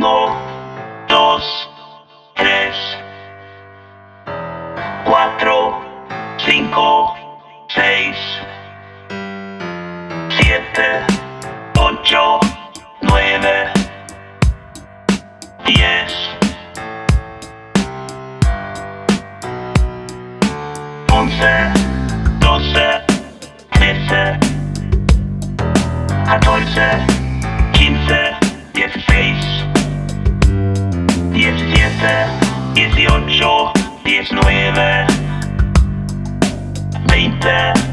Uno, dos, tres, cuatro, cinco, seis, siete, ocho, nueve, 10, 11, 12, 13, 14, 15, 16, 17, 18, 19, 20.